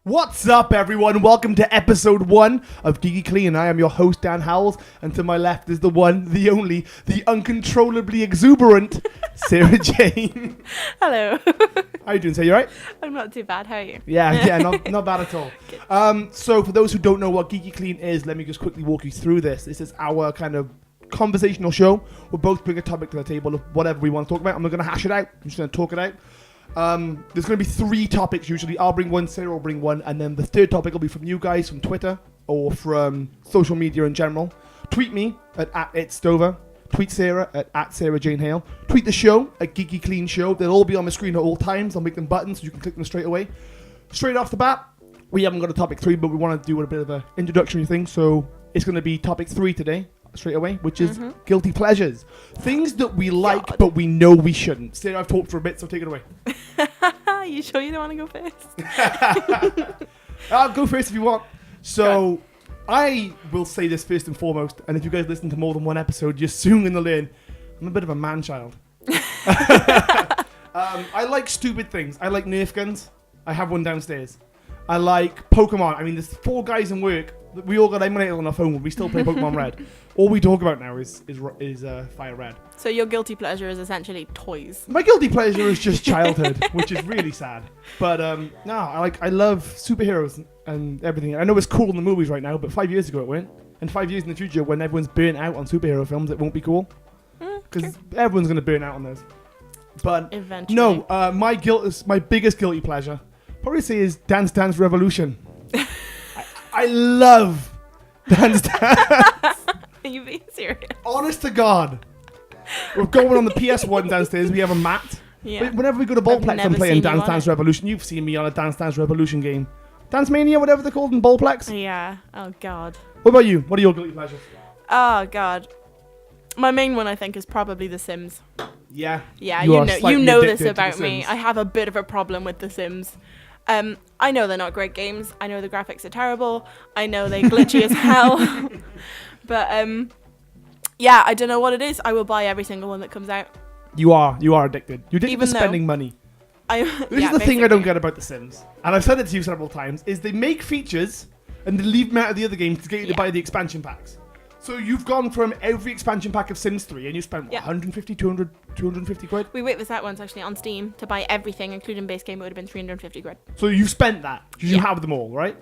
What's up, everyone? Welcome to episode 1 of GeekyClean. I am your host, Dan Howles, and to my left is the one, the only, the uncontrollably exuberant Sarah Jayne. Hello. How you doing, Sarah? You right? I'm not too bad. How are you? Yeah, not bad at all. So for those who don't know what GeekyClean is, let me just quickly walk you through this. This is our kind of conversational show. We'll both bring a topic to the table of whatever we want to talk about. I'm not going to hash it out. I'm just going to talk it out. There's going to be 3 topics usually. I'll bring one, Sarah will bring one, and then the third topic will be from you guys, from Twitter, or from social media in general. Tweet me at @itstover. Tweet Sarah at Sarah Jayne Hale. Tweet the show at GeekyClean Show. They'll all be on the screen at all times. I'll make them buttons so you can click them straight away. Straight off the bat, we haven't got a topic 3, but we want to do a bit of an introductory thing, so it's going to be topic 3 today. Straight away, which is guilty pleasures. Things that we like, but we know we shouldn't. Sarah, I've talked for a bit, so take it away. You sure you don't want to go first? I'll go first if you want. So, I will say this first and foremost, and if you guys listen to more than one episode, you're soon going to learn I'm a bit of a man-child. I like stupid things. I like Nerf guns. I have one downstairs. I like Pokemon. I mean, there's 4 guys in work. We all got emulated on our phone. We still play Pokemon Red. All we talk about now is Fire Red. So your guilty pleasure is essentially toys. My guilty pleasure is just childhood, which is really sad. But no, I love superheroes and everything. I know it's cool in the movies right now, but 5 years ago it went. And 5 years in the future, when everyone's burnt out on superhero films, it won't be cool. Because everyone's going to burn out on those. But eventually. No, my biggest guilty pleasure, probably say, is Dance Dance Revolution. I love Dance Dance. Are you being serious? Honest to God. We're going on the PS1 downstairs. We have a mat. Yeah. Whenever we go to Ballplex and play in Dance Dance Revolution, you've seen me on a Dance Dance Revolution game. Dance Mania, whatever they're called in Ballplex. Yeah. Oh, God. What about you? What are your guilty pleasures? Oh, God. My main one, I think, is probably The Sims. Yeah. Yeah, you know this about me. Sims. I have a bit of a problem with The Sims. I know they're not great games. I know the graphics are terrible. I know they're glitchy as hell. But, yeah, I don't know what it is. I will buy every single one that comes out. You are addicted. You're addicted Even to spending money. This is the thing I don't get about The Sims. And I've said it to you several times, is they make features and they leave them out of the other games to get you to buy the expansion packs. So you've gone from every expansion pack of Sims 3 and you spent, what, 150, 200, 250 quid? We worked this out once actually on Steam to buy everything, including base game. It would have been 350 quid. So you spent that because you have them all, right?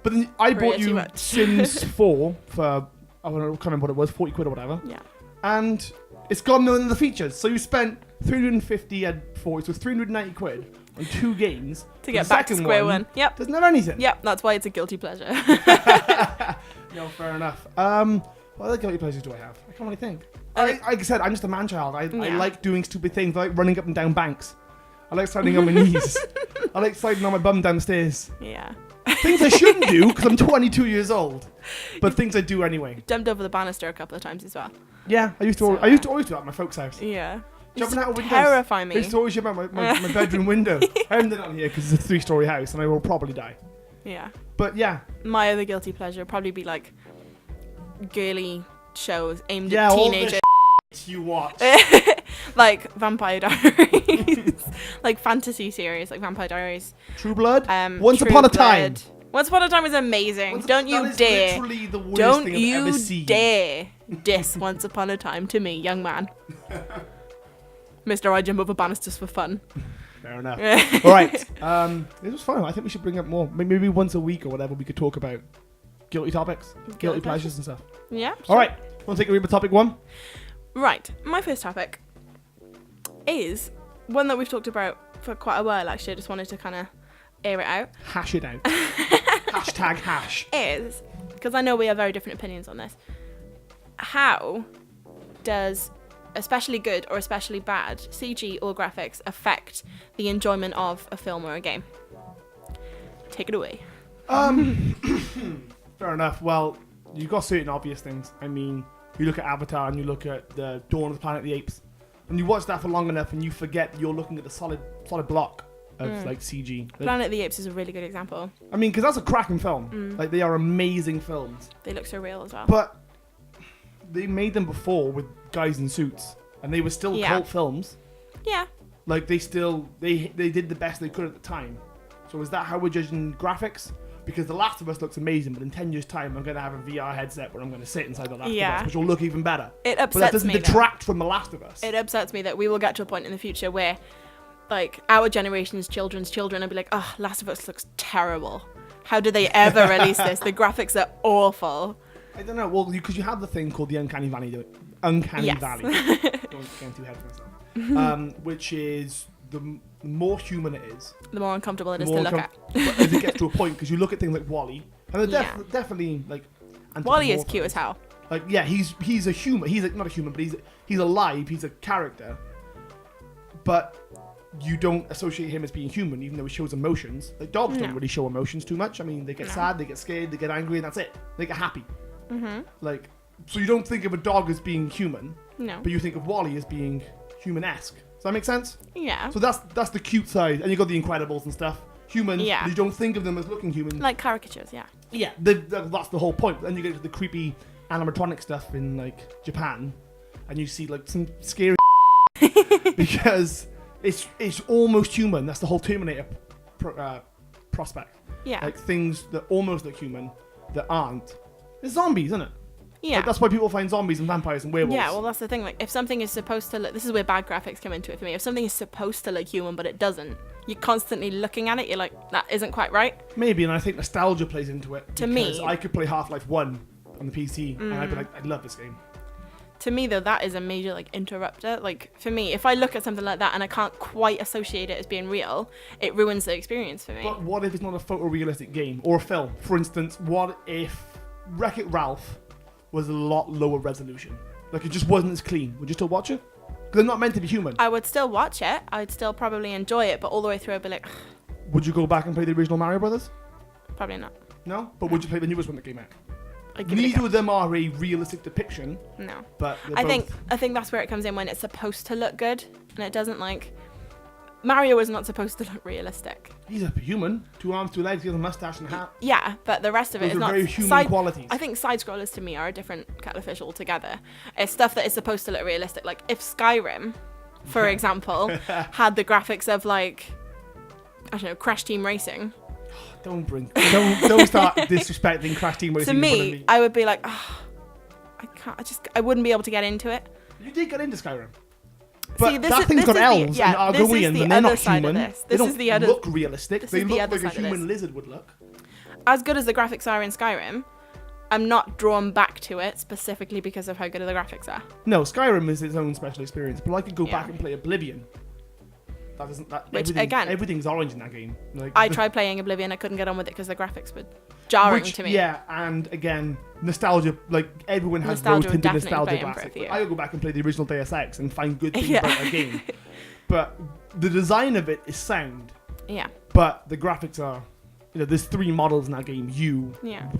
But then I bought you Sims 4 for, I don't know, I can't remember what it was, 40 quid or whatever. Yeah. And it's got none of the features. So you spent 350 and 40, so it's 390 quid on 2 games. To get back to square one. Yep. Doesn't have anything. Yep, that's why it's a guilty pleasure. No, fair enough. What other guilty pleasures do I have? I can't really think. Like I said, I'm just a man-child. I like doing stupid things. I like running up and down banks. I like sliding on my knees. I like sliding on my bum down the stairs. Yeah. Things I shouldn't do because I'm 22 years old. But things I do anyway. Jumped over the banister a couple of times as well. Yeah, I used to always do that at my folks' house. Yeah. Jumping out of windows. Terrify me. I used to always jump out my bedroom window. I haven't done it on here because it's a 3-story house and I will probably die. Yeah. But yeah. My other guilty pleasure would probably be like girly shows aimed at teenagers. You watch. Like Vampire Diaries. Like fantasy series like Vampire Diaries. True Blood? Once Upon a Time. Once Upon a Time is amazing. Don't you dare. Literally the worst Don't thing I've you ever seen. dare diss Once Upon a Time to me, young man. Mr. I jump over banisters for fun. Fair enough. All right. It was fun. I think we should bring up more. Maybe once a week or whatever we could talk about guilty topics, guilty pleasures and stuff. Yeah. All right. Want to take a read with topic 1? Right. My first topic is one that we've talked about for quite a while, actually. I just wanted to kind of air it out. Hash it out. Hashtag hash. Is, because I know we have very different opinions on this, how does especially good or especially bad CG or graphics affect the enjoyment of a film or a game? Take it away. Fair enough. Well, you've got certain obvious things. I mean, you look at Avatar and you look at the Dawn of the Planet of the Apes, and you watch that for long enough and you forget you're looking at the solid block of like CG. Planet of the Apes is a really good example. I mean, because that's a cracking film. Like, they are amazing films. They look so real as well. But they made them before with guys in suits, and they were still cult films. Yeah. Like, they did the best they could at the time. So is that how we're judging graphics? Because The Last of Us looks amazing, but in 10 years' time, I'm going to have a VR headset where I'm going to sit inside The Last of Us, which will look even better. It upsets me. But that doesn't detract from The Last of Us. It upsets me that we will get to a point in the future where, like, our generation's children's children will be like, oh, Last of Us looks terrible. How do they ever release this? The graphics are awful. I don't know. Well, because you have the thing called the Uncanny Valley. Uncanny Valley. Don't get too ahead of myself. Which is the more human it is, the more uncomfortable it is to look at. But as it gets to a point, because you look at things like WALL-E, and they're definitely like. WALL-E is cute as hell. Like, yeah, he's a human. He's not a human, but he's alive. He's a character. But you don't associate him as being human, even though he shows emotions. Like, dogs don't really show emotions too much. I mean, they get sad, they get scared, they get angry, and that's it. They get happy. Like, so you don't think of a dog as being human. No. But you think of WALL-E as being human-esque. Does that make sense? Yeah. So that's the cute side, and you got the Incredibles and stuff. Humans, you don't think of them as looking human. Like caricatures, yeah. Yeah, that's the whole point. Then you get to the creepy animatronic stuff in like Japan, and you see like some scary because it's almost human. That's the whole Terminator prospect. Yeah. Like things that almost look human that aren't. It's zombies, isn't it? Yeah. Like, that's why people find zombies and vampires and werewolves. Yeah, well, that's the thing. Like, if something is supposed to look... This is where bad graphics come into it for me. If something is supposed to look human, but it doesn't, you're constantly looking at it, you're like, that isn't quite right. Maybe, and I think nostalgia plays into it. To me... Because I could play Half-Life 1 on the PC, and I'd be like, I love this game. To me, though, that is a major, like, interrupter. Like, for me, if I look at something like that and I can't quite associate it as being real, it ruins the experience for me. But what if it's not a photorealistic game or a film? For instance, what if Wreck-It Ralph was a lot lower resolution? Like, it just wasn't as clean. Would you still watch it? Because they're not meant to be human. I would still watch it. I'd still probably enjoy it, but all the way through I'd be like, ugh. Would you go back and play the original Mario Brothers? Probably not. No? But would you play the newest one that came out? Neither of them are a realistic depiction. No. But I think that's where it comes in when it's supposed to look good and it doesn't. Like, Mario is not supposed to look realistic. He's a human. 2 arms, 2 legs, he has a mustache and a hat. Yeah, but the rest of it is not very human qualities. I think side scrollers to me are a different kettle of fish altogether. It's stuff that is supposed to look realistic. Like if Skyrim, for example, had the graphics of like, I don't know, Crash Team Racing. Don't start disrespecting Crash Team Racing. To me, I would be like, oh, I wouldn't be able to get into it. You did get into Skyrim. But see, that thing's got elves and Argonians, and they're not human. They don't look realistic. They look like a human lizard would look. As good as the graphics are in Skyrim, I'm not drawn back to it specifically because of how good the graphics are. No, Skyrim is its own special experience, but I could go back and play Oblivion. That doesn't. Everything's orange in that game. Like, I tried playing Oblivion, I couldn't get on with it because the graphics were jarring to me. Yeah, and again, nostalgia. Like everyone has rose-tinted nostalgia classics. I'll go back and play the original Deus Ex and find good things about that game. But the design of it is sound. Yeah. But the graphics are, there's 3 models in that game.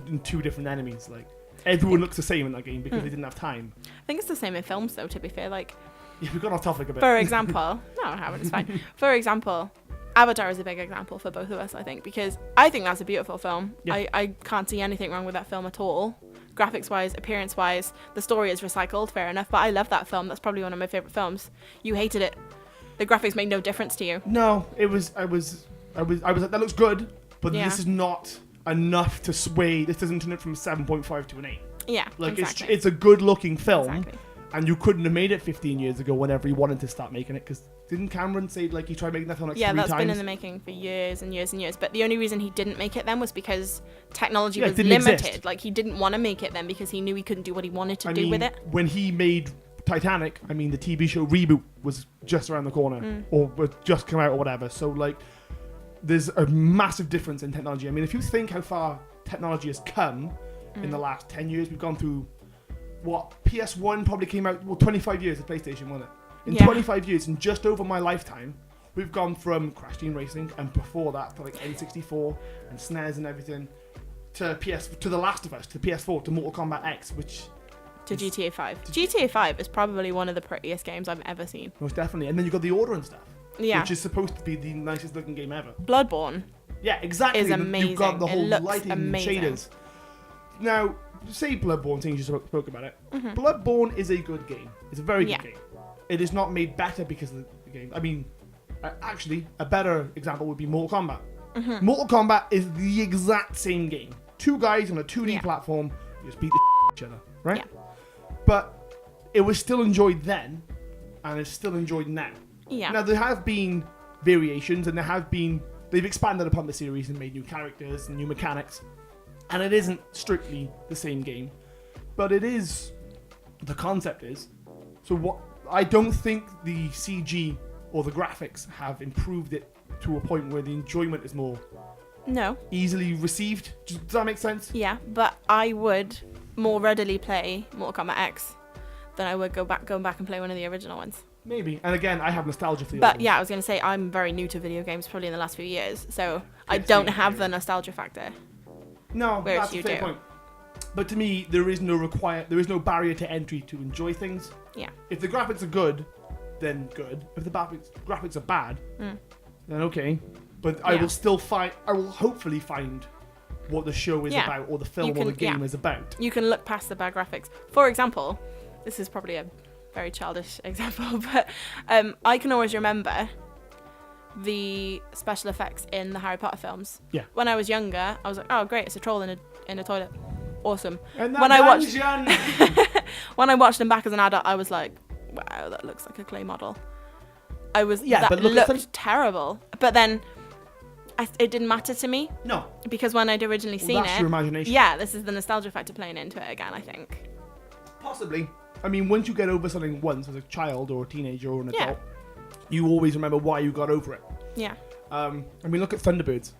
And 2 different enemies. Like everyone looks the same in that game because they didn't have time. I think it's the same in films, though. To be fair, like. Yeah, we got off topic a bit. For example, no, I haven't. It's fine. For example, Avatar is a big example for both of us, I think, because I think that's a beautiful film. Yeah. I can't see anything wrong with that film at all. Graphics-wise, appearance-wise, the story is recycled, fair enough, but I love that film. That's probably one of my favorite films. You hated it. The graphics made no difference to you. No, I was like, that looks good, but this is not enough to sway. This doesn't turn it from a 7.5 to an 8. Yeah, like exactly. It's a good-looking film. Exactly. And you couldn't have made it 15 years ago whenever he wanted to start making it, because didn't Cameron say like he tried making that film like 3 times? Yeah, that's been in the making for years and years and years. But the only reason he didn't make it then was because technology was limited. Exist. Like he didn't want to make it then because he knew he couldn't do what he wanted to do with it. When he made Titanic, the TV show reboot was just around the corner or was just come out or whatever. So like, there's a massive difference in technology. I mean, if you think how far technology has come in the last 10 years, we've gone through. What, PS1 probably came out, 25 years of PlayStation, wasn't it? In 25 years, and just over my lifetime, we've gone from Crash Team Racing, and before that, to like N64, and SNES and everything, to The Last of Us, to PS4, to Mortal Kombat X, to GTA 5. GTA 5 is probably one of the prettiest games I've ever seen. Most definitely. And then you've got The Order and stuff. Yeah. Which is supposed to be the nicest looking game ever. Bloodborne. Yeah, exactly. Is amazing. You've got the whole lighting and amazing. shaders. Now, say Bloodborne, since you spoke about it. Bloodborne is a good game. It's a very good game. It is not made better because of the game. I mean, actually, a better example would be Mortal Kombat. Mortal Kombat is the exact same game. Two guys on a 2D platform, you just beat the each other, right? Yeah. But it was still enjoyed then, and it's still enjoyed now. Yeah. Now, there have been variations, and they've expanded upon the series and made new characters and new mechanics, and it isn't strictly the same game, but the concept is. So I don't think the CG or the graphics have improved it to a point where the enjoyment is more easily received. Does that make sense? Yeah, but I would more readily play Mortal Kombat X than I would going back and play one of the original ones. Maybe. And again, I have nostalgia for the But old yeah, I was going to say, I'm very new to video games, probably in the last few years, so I don't have the nostalgia factor. No, whereas that's you a fair do. point. But to me, there is no barrier to entry to enjoy things. Yeah. If the graphics are good, then good. If the graphics are bad, then okay. But I will hopefully find what the show is about, or the film or the game is about. You can look past the bad graphics. For example, this is probably a very childish example, but I can always remember the special effects in the Harry Potter films. Yeah. When I was younger, I was like, oh great, it's a troll in a toilet. Awesome. And When I watched them back as an adult, I was like, wow, that looks like a clay model. That looked terrible. But then it didn't matter to me. No. Because when I'd originally seen that's your imagination. Yeah, this is the nostalgia factor playing into it again, I think. Possibly. I mean, once you get over something once as a child or a teenager or an adult, you always remember why you got over it. Yeah. I mean, look at Thunderbirds.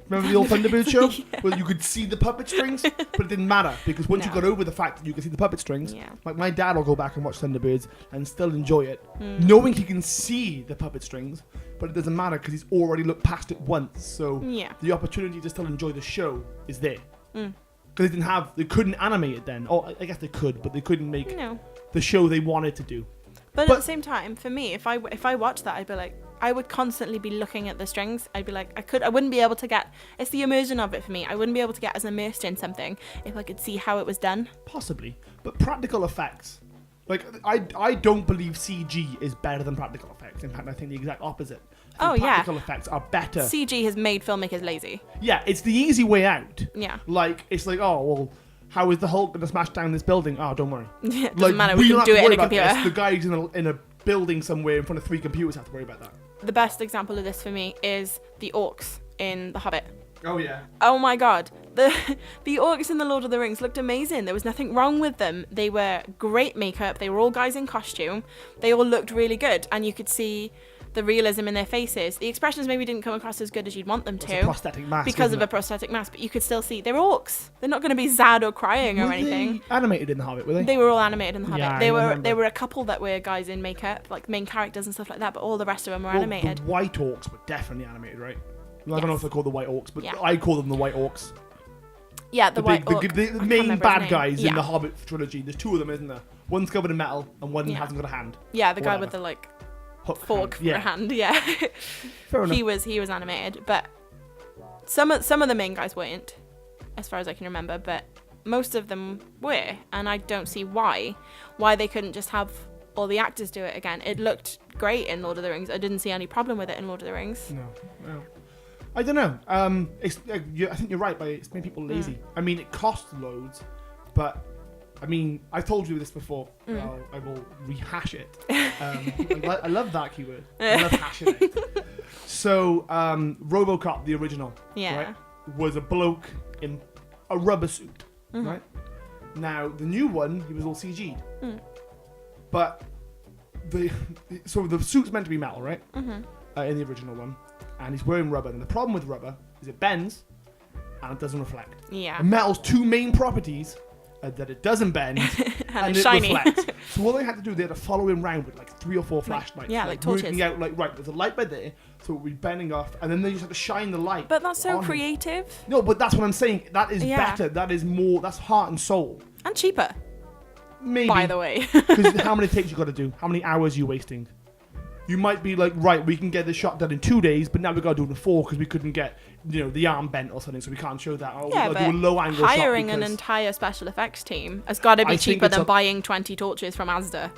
Remember the old Thunderbirds show? Where you could see the puppet strings, but it didn't matter because once you got over the fact that you could see the puppet strings, like my dad will go back and watch Thunderbirds and still enjoy it, knowing he can see the puppet strings, but it doesn't matter because he's already looked past it once. So the opportunity to still enjoy the show is there. Because they couldn't animate it then. Oh, I guess they could, but they couldn't make the show they wanted to do. But at the same time, for me, if I watched that, I'd be like, I would constantly be looking at the strings. I'd be like, I wouldn't be able to get, it's the immersion of it for me. I wouldn't be able to get as immersed in something if I could see how it was done. Possibly. But practical effects, like, I don't believe CG is better than practical effects. In fact, I think the exact opposite. Practical effects are better. CG has made filmmakers lazy. Yeah, it's the easy way out. Yeah. Like, it's like, oh, well, how is the Hulk going to smash down this building? Oh, don't worry. It doesn't matter, we can do it in a computer. The guys in a building somewhere in front of 3 computers have to worry about that. The best example of this for me is the orcs in The Hobbit. Oh, yeah. Oh, my God. The orcs in The Lord of the Rings looked amazing. There was nothing wrong with them. They were great makeup. They were all guys in costume. They all looked really good. And you could see the realism in their faces. The expressions maybe didn't come across as good as you'd want them to. A prosthetic mask, because of a prosthetic mask. But you could still see they're orcs. They're not going to be sad or crying or anything. They animated in The Hobbit, were they? They were all animated in The Hobbit. Yeah, There were a couple that were guys in makeup, like main characters and stuff like that, but all the rest of them were animated. The white orcs were definitely animated, right? I don't know if they're called the white orcs, but I call them the white orcs. Yeah, the white orc. The main bad guys in the Hobbit trilogy. There's 2 of them, isn't there? One's covered in metal and one hasn't got a hand. Yeah, the guy with the fork for a hand. Yeah. Fair enough. He was animated, but some of the main guys weren't, as far as I can remember, but most of them were, and I don't see why they couldn't just have all the actors do it again. It looked great in Lord of the Rings. I didn't see any problem with it in Lord of the Rings. No. I don't know. I think you're right, but it's made people lazy. I mean, it costs loads, but I mean, I told you this before. I will rehash it. I love that keyword. I love hashing it. So, RoboCop, the original, right, was a bloke in a rubber suit, right? Now, the new one, he was all CG'd. But the suit's meant to be metal, right? In the original one. And he's wearing rubber. And the problem with rubber is it bends and it doesn't reflect. Yeah. And metal's 2 main properties are that it doesn't bend and it shiny. reflects. So what they had to do, they had to follow him around with like 3 or 4 flashlights. Like torches. Working out, like, right, there's a light by there, so it would be bending off, and then they just have to shine the light. But that's so creative. No, but that's what I'm saying. That is better. That is more, that's heart and soul. And cheaper. Maybe. By the way. Because how many takes you got to do? How many hours are you wasting? You might be like, right, we can get this shot done in 2 days, but now we've got to do it in 4 because we couldn't get, the arm bent or something, so we can't show that. We've got to do a low angle shot. Hiring an entire special effects team has got to be cheaper than buying 20 torches from Asda.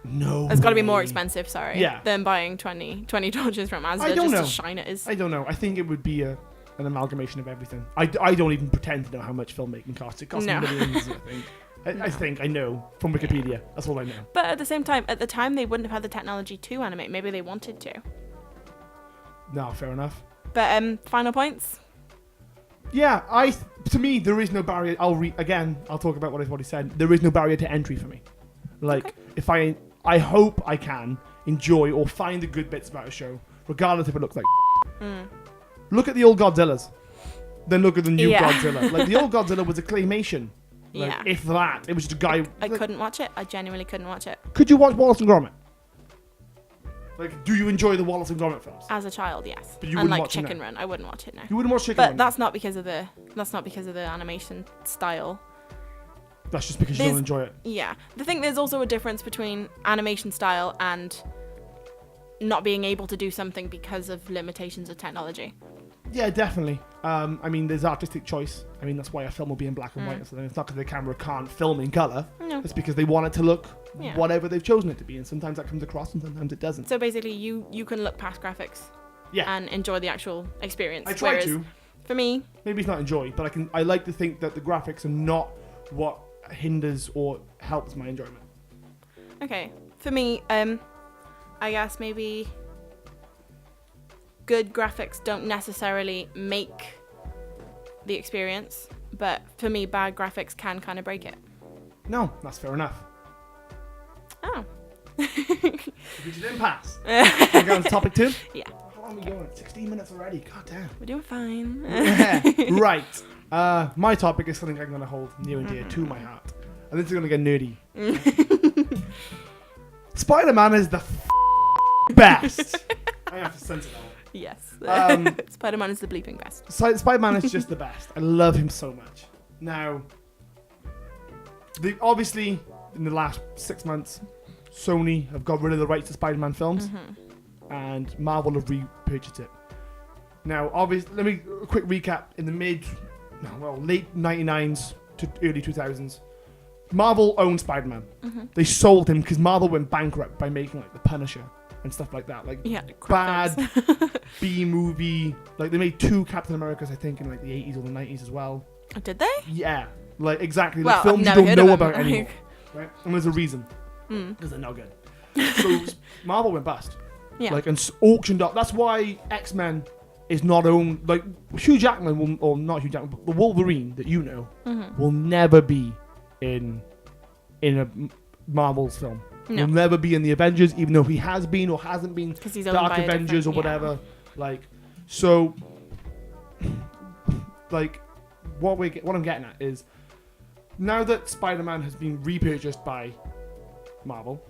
No. It's got to be more way. expensive, sorry, Yeah. than buying 20 torches from Asda I don't just know. to shine it as. I don't know. I think it would be an amalgamation of everything. I don't even pretend to know how much filmmaking costs. It costs No. millions, I think. I think I know from Wikipedia. That's all I know. But at the same time, at the time, they wouldn't have had the technology to animate. Maybe they wanted to. No, fair enough. But final points? Yeah, to me there is no barrier. I'll talk about what I've already said. There is no barrier to entry for me. Like Okay. if I hope I can enjoy or find the good bits about a show, regardless if it looks like. Look at the old Godzillas, then look at the new Yeah. Godzilla. Like the old Godzilla was a claymation. Like, Yeah. if that, it was just a guy. I couldn't watch it. I genuinely couldn't watch it. Could you watch Wallace and Gromit? Like, do you enjoy the Wallace and Gromit films? As a child, yes. But you And wouldn't like watch it Chicken now? Run, I wouldn't watch it now. You wouldn't watch Chicken But Run? that's not because of the animation style. That's just because you don't enjoy it. Yeah. The thing, there's also a difference between animation style and not being able to do something because of limitations of technology. Yeah, definitely. I mean, there's artistic choice. I mean, that's why a film will be in black and white. So it's not because the camera can't film in color. No. It's because they want it to look Yeah. whatever they've chosen it to be. And sometimes that comes across and sometimes it doesn't. So basically, you can look past graphics Yeah, and enjoy the actual experience. I try Whereas to. For me, Maybe it's not enjoy, but I like to think that the graphics are not what hinders or helps my enjoyment. okay. For me, I guess maybe good graphics don't necessarily make the experience, but for me, bad graphics can kind of break it. No, that's fair enough. Oh. Which didn't pass. We're going to topic 2? Yeah. How long are we going? 16 minutes already. God damn. We're doing fine. Yeah, right. My topic is something I'm going to hold near and dear to my heart. And this is going to get nerdy. Spider-Man is the best. I have to censor that one. Yes. Um, Spider-Man is the bleeping best. Spider-Man is just the best. I love him so much. Now, obviously, in the last 6 months, Sony have got rid of the rights to Spider-Man films, and Marvel have repurchased it. Now, obviously, let me a quick recap. In the late 99s to early 2000s, Marvel owned Spider-Man. They sold him because Marvel went bankrupt by making like The Punisher and stuff like that. Like Yeah. crap bad films. B-movie. Like they made 2 Captain Americas, I think, in like the 80s or the 90s as well. Did they? Yeah, like exactly. Well, Like films you I've never don't heard know of them, about anymore. like- Right? And there's a reason. Because they're not good. So Marvel went bust. Yeah. Like and auctioned up. That's why X-Men is not owned. Like Hugh Jackman will, or not Hugh Jackman, but the Wolverine that you know will never be in a Marvel's film. No. Will never be in the Avengers, even though he has been or hasn't been. 'Cause he's owned Dark by a Avengers or different- yeah. whatever. Like so. Like what I'm getting at is now that Spider-Man has been repurchased by Marvel,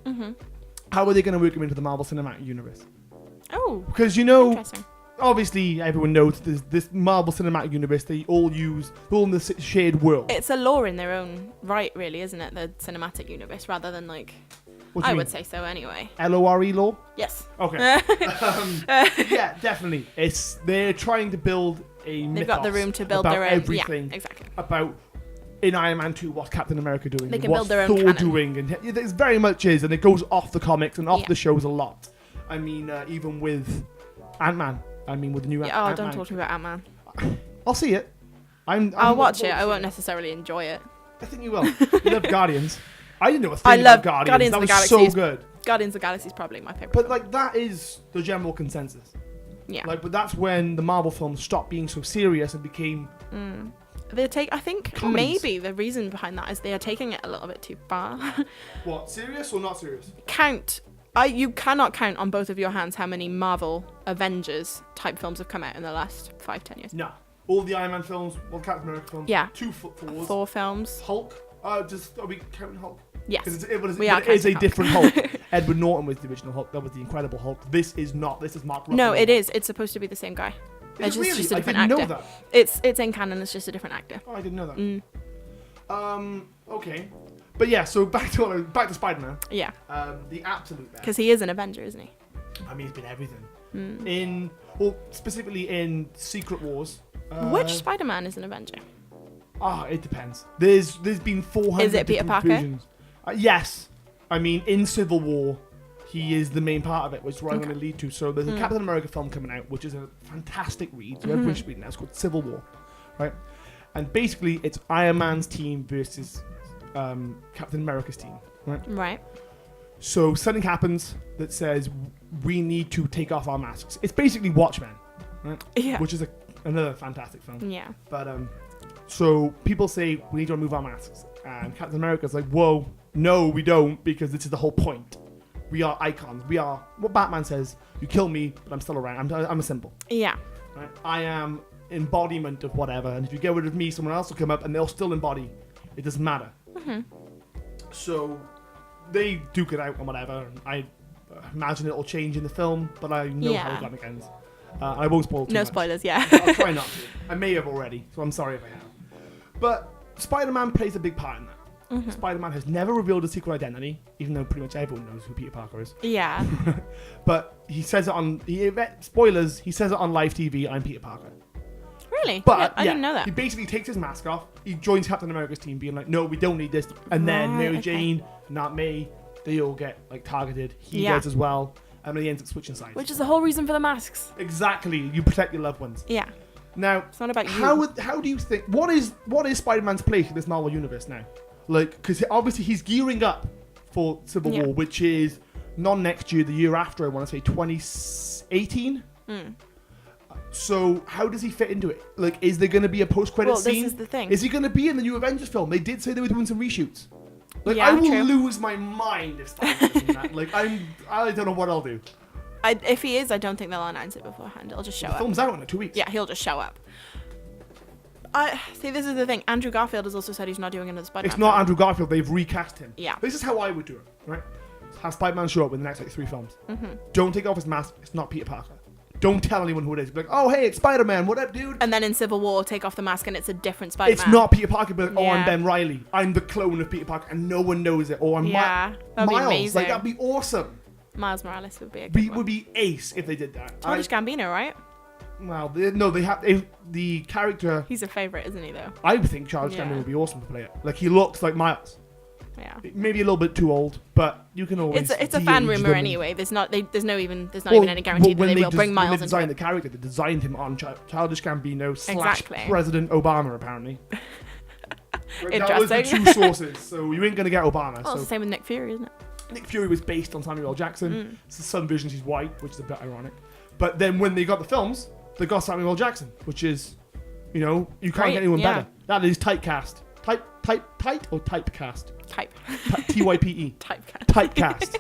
how are they going to work him into the Marvel Cinematic Universe? Oh, Because interesting. obviously everyone knows there's this Marvel Cinematic Universe. They're all in the shared world. It's a lore in their own right, really, isn't it? The cinematic universe, rather than like. What do you I mean? would say so anyway. LORE law? Yes. Okay. Yeah, definitely. They're trying to build a They've got the mythos room to build about their own. everything Yeah, exactly. about in Iron Man 2 what's Captain America doing, They and can what's build their own Thor canon. doing, and it very much is, and it goes off the comics and off Yeah. the shows a lot. I mean, even with Ant-Man. I mean, with the new Yeah, oh, Ant-Man. don't talk to me about Ant-Man. I'll see it. I'll watch it. I won't necessarily enjoy it. I think you will. You love Guardians. I didn't know a thing I love about Guardians That of was the so Galaxy. good. Guardians of the Galaxy is probably my favorite. But like that is the general consensus. Yeah. But that's when the Marvel films stopped being so serious and became I think Comedies. maybe the reason behind that is they are taking it a little bit too far. what, serious or not serious? You cannot count on both of your hands how many Marvel Avengers type films have come out in the last 5-10 years. No. All the Iron Man films, Captain America films, Yeah. 2 Fours, 4 films. Hulk. Are we counting Hulk? Yes. Because it is We are a counting Hulk. different Hulk. Edward Norton was the original Hulk. That was the Incredible Hulk. This is not. This is Mark Ruffalo. No, it is. It's supposed to be the same guy. It's It's just a I different didn't actor. know that. It's in canon. It's just a different actor. Oh, I didn't know that. Okay. But yeah, so back to Spider-Man. Yeah, The absolute best. because he is an Avenger, isn't he? I mean, he's been everything. Specifically in Secret Wars. Which Spider-Man is an Avenger? It depends. There's been 400 Is it Peter different Parker? versions. Yes. I mean, in Civil War, he is the main part of it, which is where I'm going to lead to. So there's a Captain America film coming out, which is a fantastic read. So everyone should read it now. It's called Civil War, right? And basically, it's Iron Man's team versus Captain America's team, right? Right. So something happens that says we need to take off our masks. It's basically Watchmen, right? Yeah. Which is another fantastic film. Yeah. But so people say we need to remove our masks, and Captain America's like, whoa, no, we don't, because this is the whole point. We are icons. We are what Batman says. You kill me, but I'm still around. I'm a symbol. Yeah. Right? I am embodiment of whatever, and if you get rid of me, someone else will come up, and they'll still embody. It doesn't matter. So they duke it out and whatever. And I imagine it'll change in the film, but I know how it ends. I won't spoil too much. No spoilers, yeah. I'll try not to. I may have already, so I'm sorry if I have. But Spider-Man plays a big part in that. Spider-Man has never revealed his secret identity, even though pretty much everyone knows who Peter Parker is. Yeah. But he says it on... spoilers, he says it on live TV, I'm Peter Parker. Really? But I didn't know that. He basically takes his mask off, he joins Captain America's team being like, no, we don't need this. And then Mary Jane, not May, they all get like targeted. He does as well. And then he ends up switching sides. Which is the whole reason for the masks. Exactly. You protect your loved ones. Yeah. Now, it's not about you. How do you think... What is Spider-Man's place in this Marvel universe now? Like, because obviously he's gearing up for Civil War, which is not next year, the year after, I want to say 2018. So how does he fit into it? Like, is there going to be a post-credit scene? Well, this is the thing. Is he going to be in the new Avengers film? They did say they were doing some reshoots. Like, Yeah, I will true. lose my mind if Spider-Man's in that. Like, I don't know what I'll do. If he is, I don't think they'll announce it beforehand. It'll just show The up. film's out in 2 weeks. Yeah, he'll just show up. See, this is the thing. Andrew Garfield has also said he's not doing another Spider-Man. It's not film. Andrew Garfield. They've recast him. Yeah. This is how I would do it, right? Have Spider-Man show up in the next like 3 films. Don't take off his mask. It's not Peter Parker. Don't tell anyone who it is. Be like, oh, hey, it's Spider-Man. What up, dude? And then in Civil War, take off the mask and it's a different Spider-Man. It's not Peter Parker, but like, oh, I'm Yeah. Ben Reilly. I'm the clone of Peter Parker, and no one knows it. Or I'm Yeah, that'd be Miles. amazing. Like, that'd be awesome. Miles Morales would be a good one. Would be ace if they did that. Childish Gambino, right? Well, they have the character. He's a favourite, isn't he, though? I would think Charles Gambino would be awesome to play it. Like, he looks like Miles. Yeah. Maybe a little bit too old, but you can always. It's a fan de-age rumor them. anyway. There's not even any guarantee that they will bring Miles when they into designed it. the character, they designed him on Childish Gambino Exactly. / President Obama, apparently. That was the Interesting. 2 sources, so you ain't gonna get Obama. Well, So it's the same with Nick Fury, isn't it? Nick Fury was based on Samuel L. Jackson. So some versions he's white, which is a bit ironic. But then when they got the films, they got Samuel L. Jackson, which is, you can't Great, get anyone yeah. better. That is typecast. Tight or typecast? Type. Type. Typecast. Typecast.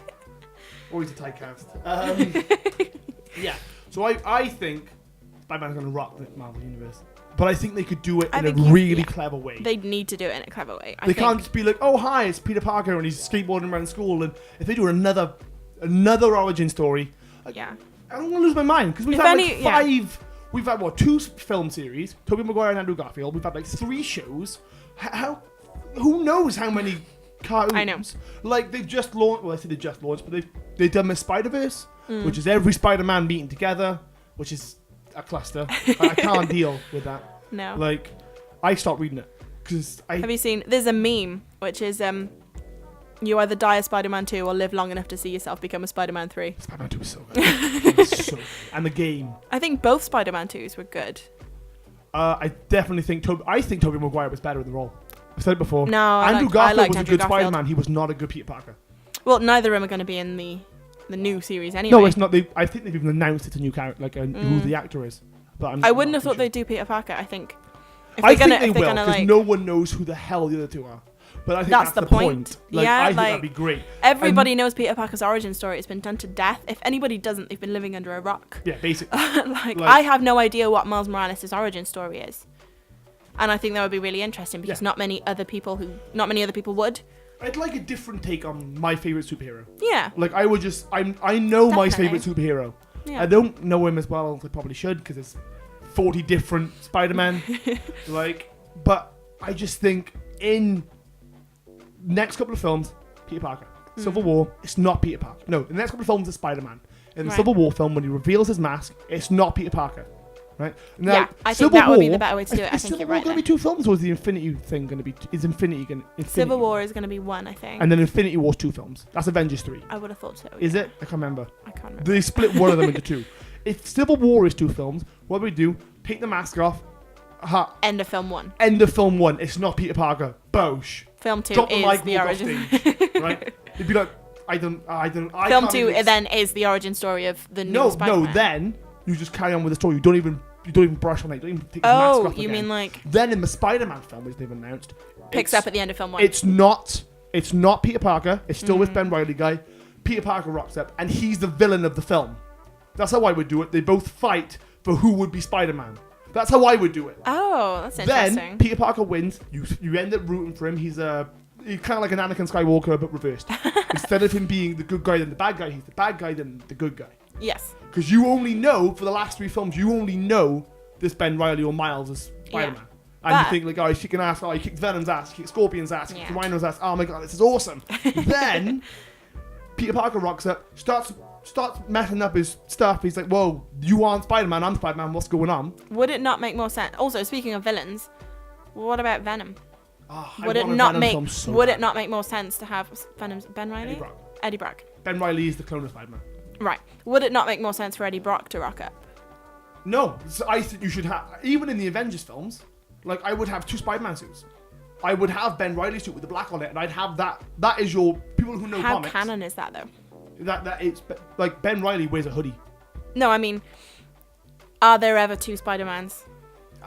Always a typecast. Yeah. So I think Spider-Man's going to rock the Marvel Universe. But I think they could do it in a really clever way. They need to do it in a clever way. They can't just be like, oh, hi, it's Peter Parker and he's skateboarding around school. And if they do another origin story, Yeah. I'm going to lose my mind. Because we've If had any- like 5... We've had, 2 film series. Tobey Maguire and Andrew Garfield. We've had like 3 shows. Who knows how many cartoons? I know. Like, they've just launched... Well, I say they just launched, but they've done Miss Spider-Verse, which is every Spider-Man meeting together, which is a cluster. I can't deal with that. No. Like, I stopped reading it. Because Have you seen... There's a meme, which is... You either die as Spider-Man 2 or live long enough to see yourself become a Spider-Man 3. Spider-Man 2 was so good. It was and the game. I think both Spider-Man 2s were good. I definitely think Tobey Maguire was better in the role. I've said it before. No, Andrew I Garfield liked was a Andrew good Garfield. Spider-Man. He was not a good Peter Parker. Well, neither of them are going to be in the new series anyway. No, it's not. I think they've even announced it's a new character, like who the actor is. But I wouldn't have thought they'd do Peter Parker. I think. I think they will, because no one knows who the hell the other 2 are. But I think that's the point. Like, Yeah, I think like, that'd be great. Everybody knows Peter Parker's origin story. It's been done to death. If anybody doesn't, they've been living under a rock. Yeah, basically. like, I have no idea what Miles Morales' origin story is. And I think that would be really interesting because not many other people would. I'd like a different take on my favorite superhero. Yeah. Like, I would just... I know my favorite Definitely. superhero. Yeah. I don't know him as well as I probably should, because there's 40 different Spider-Man. But I just think in next couple of films, Peter Parker. Civil War, it's not Peter Parker. No, the next couple of films is Spider-Man. In the Right. Civil War film, when he reveals his mask, it's not Peter Parker. right? Now, Yeah, I think Civil that would be War- the better way to do it. I Is think Civil you're War right going to be there. 2 films, or is the Infinity thing going to be? Is Infinity going? Civil War is going to be 1, I think. And then Infinity War's 2 films. That's Avengers 3. I would have thought so. Is yeah. it? I can't remember. I can't remember. They split one of them into 2. If Civil War is 2 films, what do we do? Take the mask off. End of film 1. End of film 1. It's not Peter Parker. Bosh. Film 2 Drop the is mic, the walk off origin. stage, right? It'd be like, I Film can't 2 even- then is the origin story of the new No, Spider-Man. then you just carry on with the story. You don't even brush on it. You don't even take the mask Oh, off you again. mean like Then in the Spider-Man film, which they've announced, picks it's- up at the end of film 1? It's not Peter Parker. It's still with Ben Reilly guy. Peter Parker rocks up, and he's the villain of the film. That's how I would do it. They both fight for who would be Spider-Man. That's how I would do it. Oh, that's interesting. Then Peter Parker wins. You end up rooting for him. He's kind of like an Anakin Skywalker, but reversed. Instead of him being the good guy then the bad guy, he's the bad guy then the good guy. Yes. Because you only know, for the last 3 films, you only know this Ben Reilly or Miles as Spider-Man. And you But- think, like, oh, he's kicking ass, oh, he kicked Venom's ass, he kicked Scorpion's ass, he kicked Yeah. Rhino's ass, oh my god, this is awesome. Then, Peter Parker rocks up, starts messing up his stuff, he's like, whoa, you aren't Spider-Man, I'm Spider-Man, what's going on? Would it not make more sense? Also, speaking of villains, what about Venom? Oh, Would it not make it not make more sense to have Venom's Ben Reilly? Eddie Brock. Ben Reilly is the clone of Spider-Man. Right. Would it not make more sense for Eddie Brock to rock up? No, so I think you should have, even in the Avengers films, like, I would have 2 Spider-Man suits. I would have Ben Reilly's suit with the black on it, and I'd have that. That is your people who know How comics. canon is that though? That it's like Ben Reilly wears a hoodie. No, I mean, are there ever 2 Spider-Mans?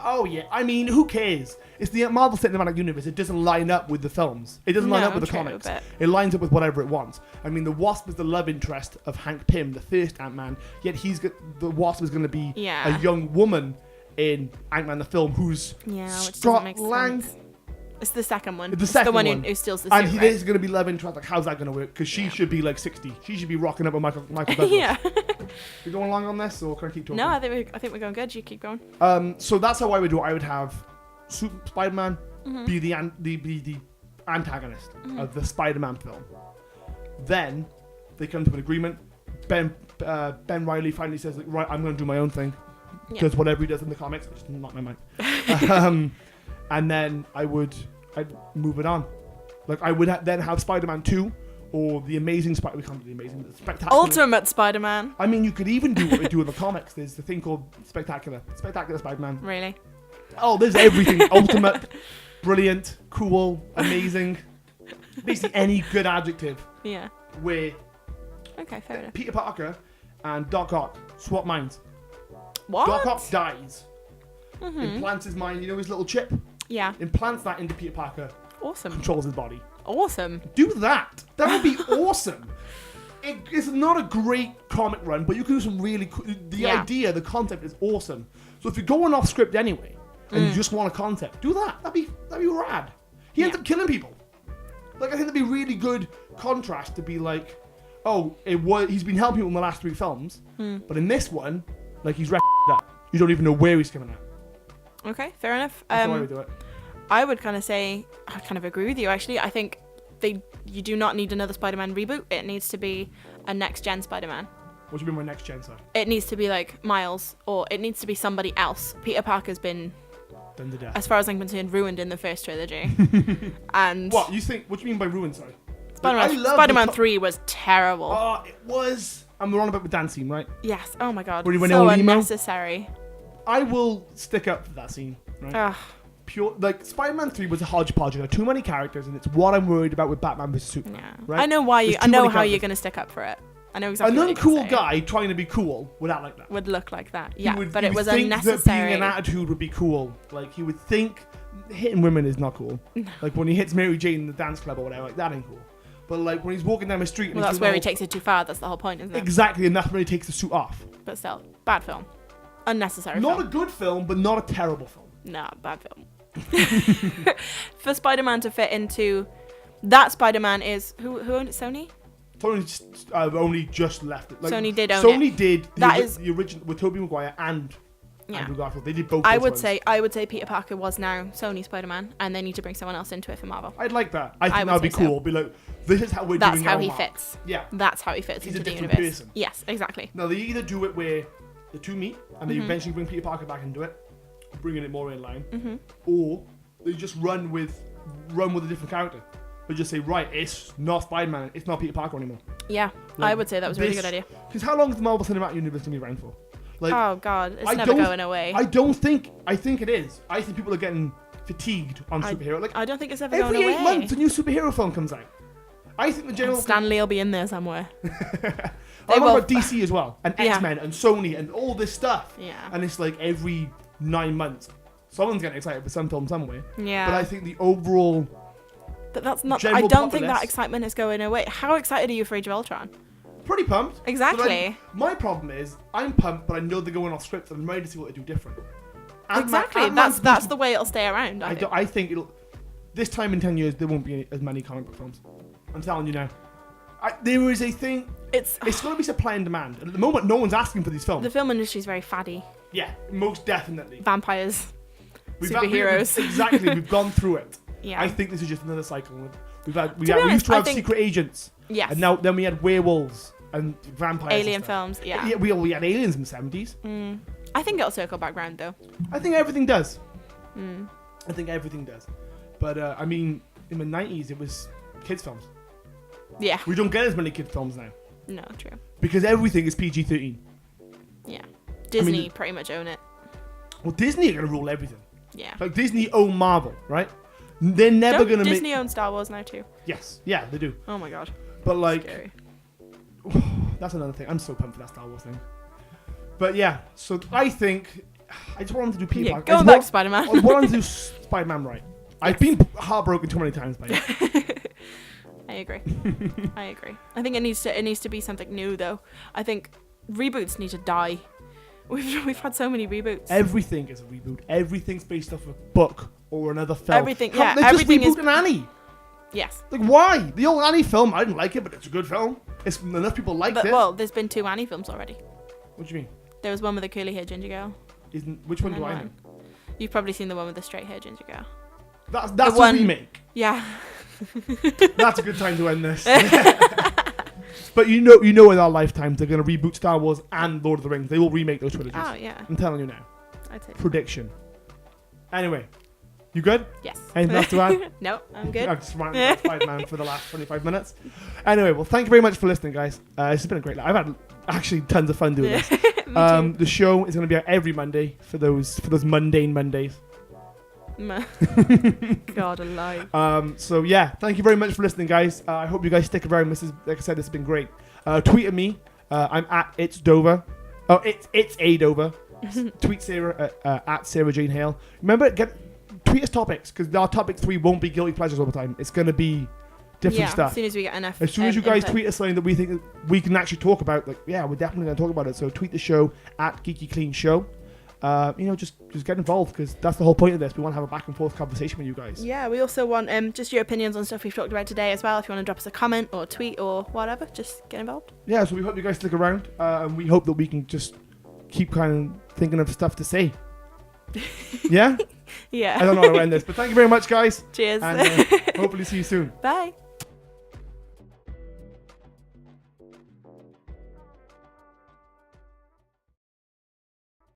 Oh yeah, I mean, who cares? It's the Marvel Cinematic Universe. It doesn't line up with the films. It doesn't line No, up with the true, comics. but- It lines up with whatever it wants. I mean, the Wasp is the love interest of Hank Pym, the first Ant-Man. Yet the Wasp is going to be Yeah. a young woman in Ant-Man the film who's Yeah, which Scott doesn't make Lang. sense. It's the second one. The It's second the one one. who steals the suit, And he right? is going to be love interest. Like, how's that going to work? Because she should be like 60. She should be rocking up with Michael Douglas. Yeah. You going along on this, or can I keep talking? No, I think we're going good. You keep going. So that's how I would do it. I would have Spider-Man Mm-hmm. be the antagonist of the Spider-Man film. Then they come to an agreement. Ben Reilly finally says, like, right, I'm going to do my own thing. Yeah. Does whatever he does in the comics, which is not my mind. And then I'd move it on. Like, I would then have Spider-Man 2 or the Amazing Spider. We can't do the Amazing. The Spectacular. Ultimate Spider-Man. I mean, you could even do what they do in the comics. There's the thing called Spectacular Spider-Man. Really? Oh, there's everything. Ultimate, brilliant, cool, amazing. Basically, any good adjective Yeah. where Okay, fair enough. Peter Parker and Doc Ock swap minds. What? Doc Ock dies. Mm-hmm. Implants his mind, his little chip. Yeah. Implants that into Peter Parker. Awesome. Controls his body. Awesome. Do that. That would be awesome. It's not a great comic run, but you can do some really cool. The idea, the concept is awesome. So if you're going off script anyway, and you just want a concept, do that. That'd be rad. He ends up killing people. Like, I think that'd be really good contrast to be like, oh, he's been helping people in the last 3 films, but in this one, like, he's wrecked up. You don't even know where he's coming at. Okay, fair enough. That's the way we do it. I would kind of say, I kind of agree with you, actually. I think you do not need another Spider-Man reboot. It needs to be a next-gen Spider-Man. What do you mean by next gen, sir? It needs to be, like, Miles, or it needs to be somebody else. Peter Parker's been, Done to death. as far as I'm concerned, ruined in the first trilogy. And What do you mean by ruined, sorry? Spider-Man 3 was terrible. Oh, it was. And we're on about the dance scene, right? Yes. Oh my god. When he went So all emo? unnecessary. I will stick up for that scene, right? Ugh. Pure, like, Spider-Man 3 was a hodgepodge. There are too many characters, and it's what I'm worried about with Batman vs Superman. Yeah. Right? I know why There's I too know many how you're characters. gonna stick up for it. I know exactly. An what you're gonna uncool say. guy trying to be cool would act like that. Would look like that. He Yeah, would- but he it would was think unnecessary. That being an attitude would be cool. Like, he would think hitting women is not cool. Like, when he hits Mary Jane in the dance club or whatever, like, that ain't cool. But, like, when he's walking down the street and Well, he's that's doing where he all- takes it too far. That's the whole point, isn't it? Exactly, and that's when he takes the suit off. But still, bad film. Unnecessary Not film. a good film, but not a terrible film. No, bad film. For Spider-Man to fit into that Spider-Man is who owned it? Sony? Sony only just left it. Like, Sony did own Sony it. did That is- the original with Tobey Maguire and Yeah. Andrew Garfield. They did both. I those would ones. say Peter Parker was now Sony Spider-Man, and they need to bring someone else into it for Marvel. I'd like that. I think would that would be say so. cool. Be like, this is how we're That's doing how our he Mark. fits. Yeah. That's how he fits He's a into the different universe. person. Yes, exactly. Now they either do it where the two meet, and they eventually bring Peter Parker back into it, bringing it more in line, or they just run with a different character. They just say, right, it's not Spider-Man, it's not Peter Parker anymore. Yeah, Like, I would say that was a really good idea. Because how long is the Marvel Cinematic Universe going to be around for? Like, Oh God, it's never going away. I think it is. I think people are getting fatigued on superhero. Like, I don't think it's ever every going 8 away. months a new superhero film comes out. I think the general... Stan Lee will be in there somewhere. I'm will. about DC as well, and Yeah. X-Men, and Sony, and all this stuff. Yeah. And it's like every 9 months, someone's getting excited for some film somewhere. Yeah. But I think the overall... But that's not. general I don't think populace- that excitement is going away. How excited are you for Age of Ultron? Pretty pumped. Exactly. But my problem is, I'm pumped, but I know they're going off script, and I'm ready to see what they do different. Exactly. That's the way it'll stay around. I think it'll... This time in 10 years, there won't be as many comic book films. I'm telling you now. There is a thing... It's going to be supply and demand. And at the moment, no one's asking for these films. The film industry is very faddy. Yeah, most definitely. Vampires, We've superheroes. Exactly, we've gone through it. Yeah. I think this is just another cycle. We be used honest, to I have think- secret agents. Yes. And then we had werewolves and vampires. Alien and stuff. films. Yeah. We had aliens in the 70s. I think it'll circle back round though. I think everything does. I think everything does. But I mean, in the 90s, it was kids' films. Yeah. We don't get as many kids' films now No, true. because everything is PG-13. Yeah. Disney pretty much own it. Well, Disney are going to rule everything. Yeah. Like Disney own Marvel, right? They're never Don't going to make... Disney owns Star Wars now too. Yes, yeah, they do. Oh my God. But like, Scary. that's another thing. I'm so pumped for that Star Wars thing. But yeah, so I think I just want them to do Peter Yeah, Parker. going back to Spider-Man. I want them to do Spider-Man right. I've been heartbroken too many times by it. I agree. I agree. I think it needs to be something new though. I think reboots need to die. We've had so many reboots. Everything is a reboot. Everything's based off a book or another film. Everything, yeah, They everything just is- rebooted Annie. Yes. Like why? The old Annie film, I didn't like it, but it's a good film. It's enough people liked But it. well, there's been 2 Annie films already. What do you mean? There was one with a curly haired ginger girl. Which one and do I then know? You've probably seen the one with the straight haired ginger girl. That's The a one- remake. Yeah. That's a good time to end this. But you know, in our lifetimes they're going to reboot Star Wars and Lord of the Rings. They will remake those trilogies. Oh yeah. I'm telling you now. I'd say. Prediction. Anyway, you good? Yes. Anything else to add? No, I'm good. I've just ranted about Spider-Man for the last 25 minutes. Anyway, well, thank you very much for listening, guys. This has been a great I've had actually tons of fun doing this. Me too. The show is going to be out every Monday for those mundane Mondays. God alive. So yeah, thank you very much for listening, guys. I hope you guys stick around. This is, like I said, this has been great. Tweet at me. I'm at It's Dover. Oh, it's A Dover. Tweet Sarah at Sarah Jayne Hale. Remember, tweet us topics because our topic 3 won't be guilty pleasures all the time. It's going to be different As stuff. soon as we get enough. As soon as you guys input. tweet us something that we think that we can actually talk about, like yeah, we're definitely going to talk about it. So tweet the show at GeekyClean Show. Just get involved because that's the whole point of this. We want to have a back and forth conversation with you guys. Yeah, we also want just your opinions on stuff we've talked about today as well. If you want to drop us a comment or a tweet or whatever, just get involved. Yeah, so we hope you guys stick around, and we hope that we can just keep kind of thinking of stuff to say. Yeah? Yeah. I don't know how to end this, but thank you very much, guys. Cheers. And hopefully see you soon. Bye.